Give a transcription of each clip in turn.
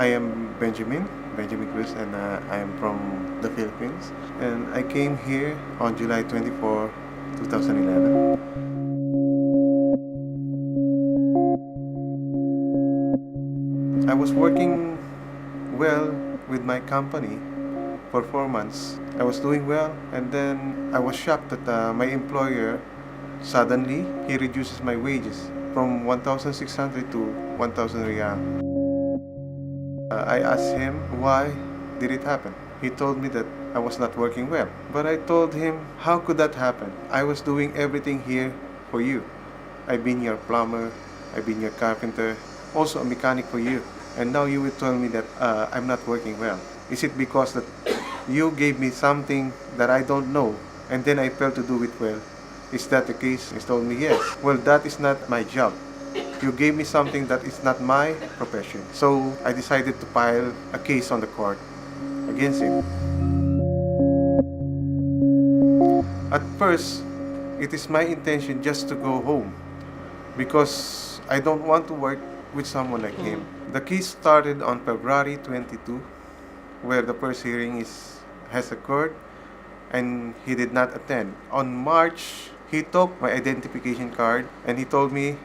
I am Benjamín Cruz, and I am from the Philippines. And I came here on July 24, 2011. I was working well with my company for 4 months. I was doing well, and then I was shocked that my employer suddenly he reduces my wages from 1,600 to 1,000 riyal. I asked him why did it happen. He told me that I was not working well. But I told him, how could that happen? I was doing everything here for you. I've been your plumber, I've been your carpenter, also a mechanic for you. And now you will tell me that I'm not working well. Is it because that you gave me something that I don't know and then I failed to do it well? Is that the case? He told me yes. Well, that is not my job. You gave me something that is not my profession. So I decided to file a case on the court against him. At first, it is my intention just to go home because I don't want to work with someone like him. The case started on February 22, where the first hearing has occurred, and he did not attend. On March, he took my identification card and he told me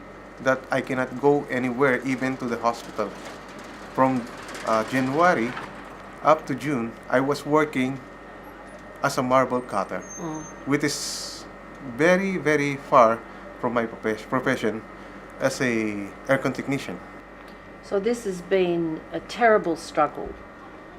that I cannot go anywhere, even to the hospital. From January up to June, I was working as a marble cutter, which is very, very far from my profession as a aircon technician. So this has been a terrible struggle,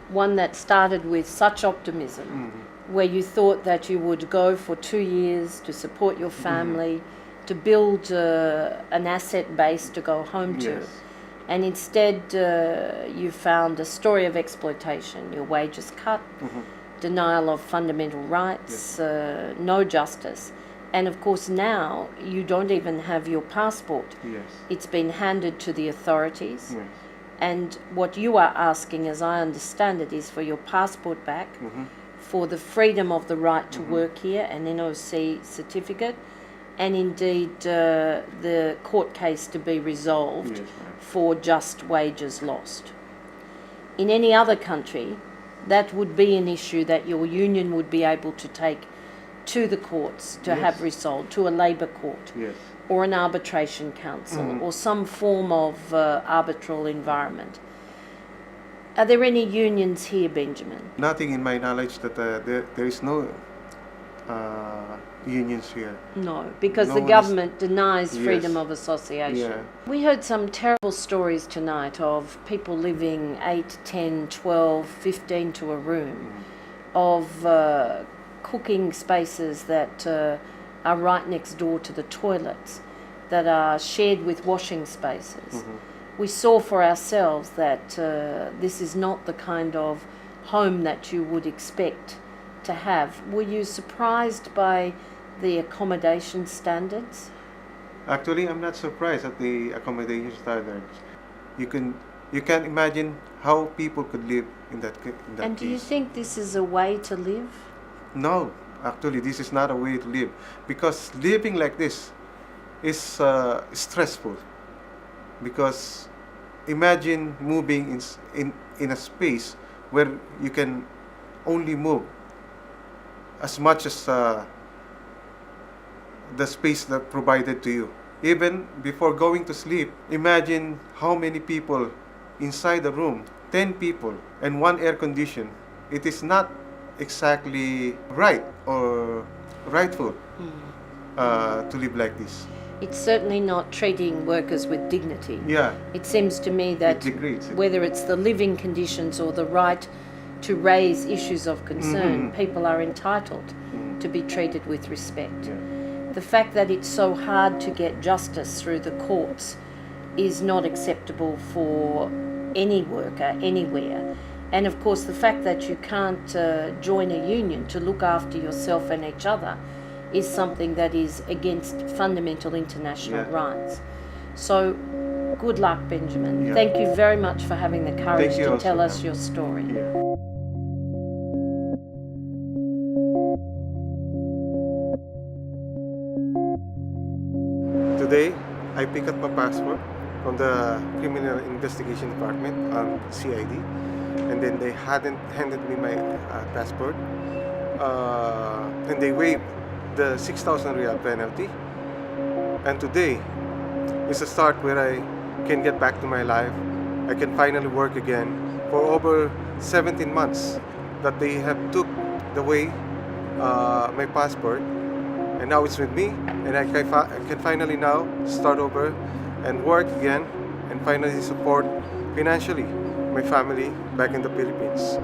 one that started with such optimism, where you thought that you would go for 2 years to support your family, to build an asset base to go home to. Yes. And instead you found a story of exploitation, your wages cut, denial of fundamental rights, no justice. And of course now you don't even have your passport. Yes. It's been handed to the authorities. Yes. And what you are asking, as I understand it, is for your passport back, for the freedom of the right to work here, an NOC certificate, and indeed the court case to be resolved Yes, for just wages lost. In any other country, that would be an issue that your union would be able to take to the courts to have resolved, to a labour court, Yes. or an arbitration council, or some form of arbitral environment. Are there any unions here, Benjamin? Nothing in my knowledge that there is no unions here. No, because No the one is- government denies freedom Yes. of association. Yeah. We heard some terrible stories tonight of people living 8, 10, 12, 15 to a room, of cooking spaces that are right next door to the toilets, that are shared with washing spaces. We saw for ourselves that this is not the kind of home that you would expect to have. Were you surprised by the accommodation standards? Actually, I'm not surprised at the accommodation standards. You can imagine how people could live in that And do you case. think this is a way to live? No, actually, this is not a way to live, because living like this is stressful. Because imagine moving in a space where you can only move as much as the space that provided to you. Even before going to sleep, imagine how many people inside the room, 10 people and one air condition. It is not exactly right or rightful to live like this. It's certainly not treating workers with dignity. Yeah, It seems to me that degrades. whether it's the living conditions or the right to raise issues of concern, people are entitled to be treated with respect. Yeah. The fact that it's so hard to get justice through the courts is not acceptable for any worker anywhere. And of course the fact that you can't join a union to look after yourself and each other is something that is against fundamental international rights. So good luck, Benjamin. Yeah. Thank you very much for having the courage you to also, tell us ma'am. your story. Yeah. Today, I pick up my passport from the Criminal Investigation Department, CID, and then they hadn't handed me my passport, and they waived the 6,000 real penalty. And today is a start where I can get back to my life. I can finally work again for over 17 months that they have took away my passport, and now it's with me, and I can finally now start over and work again and finally support financially my family back in the Philippines.